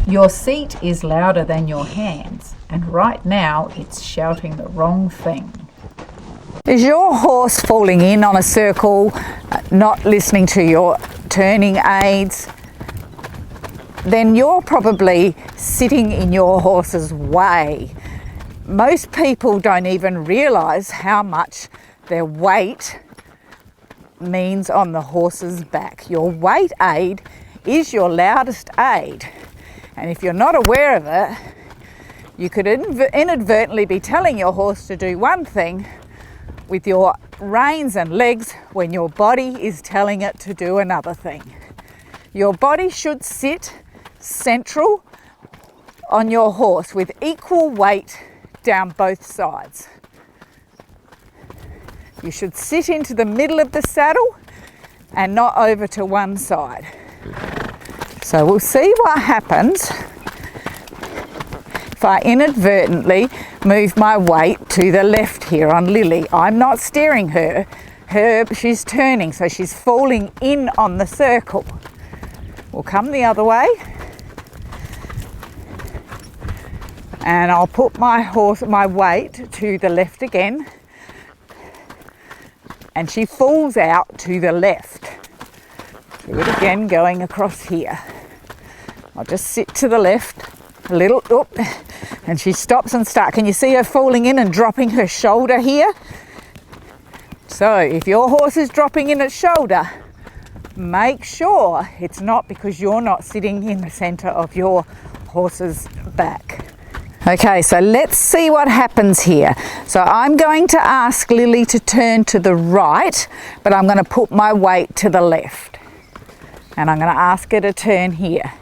Your seat is louder than your hands, and right now it's shouting the wrong thing. Is your horse falling in on a circle, not listening to your turning aids? Then you're probably sitting in your horse's way. Most people don't even realise how much their weight means on the horse's back. Your weight aid is your loudest aid. And if you're not aware of it, you could inadvertently be telling your horse to do one thing with your reins and legs when your body is telling it to do another thing. Your body should sit central on your horse with equal weight down both sides. You should sit into the middle of the saddle and not over to one side. So we'll see what happens if I inadvertently move my weight to the left here on Lily. I'm not steering her. She's turning, so she's falling in on the circle. We'll come the other way. And I'll put my weight to the left again. And she falls out to the left. Do it again, going across here. I'll just sit to the left a little, and she stops and starts. Can you see her falling in and dropping her shoulder here? So if your horse is dropping in its shoulder, make sure it's not because you're not sitting in the centre of your horse's back. Okay, so let's see what happens here. So I'm going to ask Lily to turn to the right, but I'm going to put my weight to the left. And I'm going to ask her to turn here.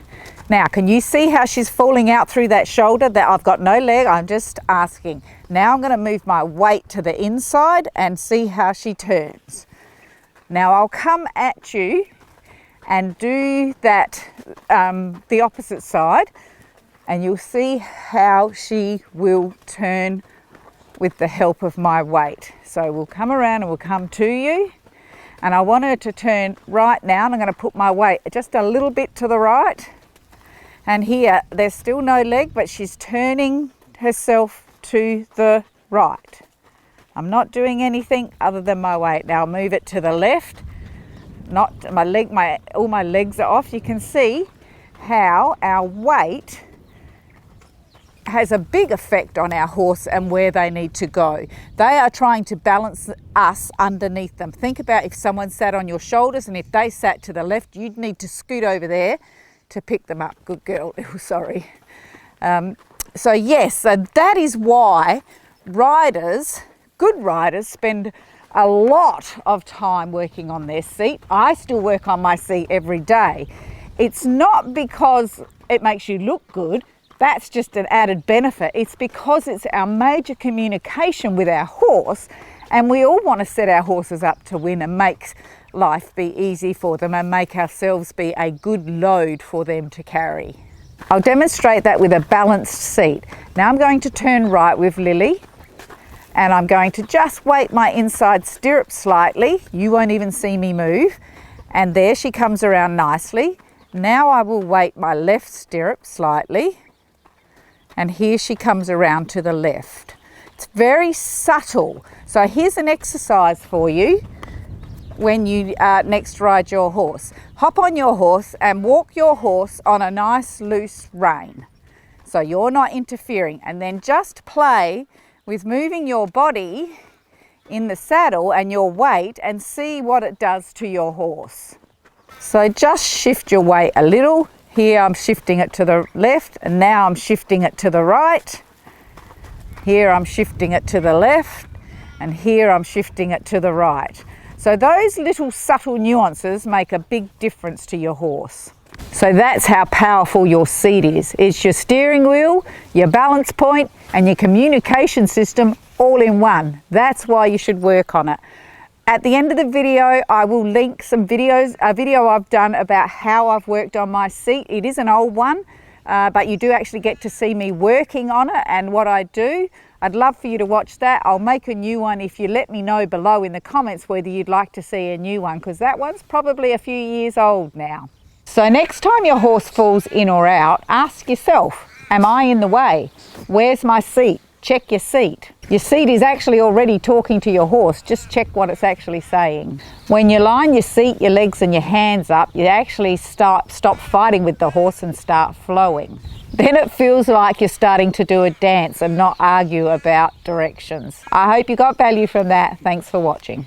Now, can you see how she's falling out through that shoulder? That I've got no leg, I'm just asking. Now I'm going to move my weight to the inside and see how she turns. Now I'll come at you and do that, the opposite side, and you'll see how she will turn with the help of my weight. So we'll come around and we'll come to you. And I want her to turn right now, and I'm going to put my weight just a little bit to the right. And here, there's still no leg, but she's turning herself to the right. I'm not doing anything other than my weight. Now I'll move it to the left. Not my leg, all my legs are off. You can see how our weight has a big effect on our horse and where they need to go. They are trying to balance us underneath them. Think about if someone sat on your shoulders, and if they sat to the left, you'd need to scoot over there to pick them up. Good girl. Sorry. So yes, so that is why riders, good riders, spend a lot of time working on their seat. I still work on my seat every day. It's not because it makes you look good. That's just an added benefit. It's because it's our major communication with our horse, and we all want to set our horses up to win and make life be easy for them and make ourselves be a good load for them to carry. I'll demonstrate that with a balanced seat. Now I'm going to turn right with Lily, and I'm going to just weight my inside stirrup slightly. You won't even see me move. And there she comes around nicely. Now I will weight my left stirrup slightly, and here she comes around to the left. It's very subtle. So here's an exercise for you when you next ride your horse. Hop on your horse and walk your horse on a nice loose rein, so you're not interfering, and then just play with moving your body in the saddle and your weight and see what it does to your horse. So just shift your weight a little. Here I'm shifting it to the left, and now I'm shifting it to the right. Here I'm shifting it to the left, and here I'm shifting it to the right. So those little subtle nuances make a big difference to your horse. So that's how powerful your seat is. It's your steering wheel, your balance point, and your communication system all in one. That's why you should work on it. At the end of the video, I will link some videos, a video I've done about how I've worked on my seat. It is an old one, but you do actually get to see me working on it and what I do. I'd love for you to watch that. I'll make a new one if you let me know below in the comments whether you'd like to see a new one, because that one's probably a few years old now. So next time your horse falls in or out, ask yourself, am I in the way? Where's my seat? Check your seat. Your seat is actually already talking to your horse. Just check what it's actually saying. When you line your seat, your legs and your hands up, you actually stop fighting with the horse and start flowing. Then it feels like you're starting to do a dance and not argue about directions. I hope you got value from that. Thanks for watching.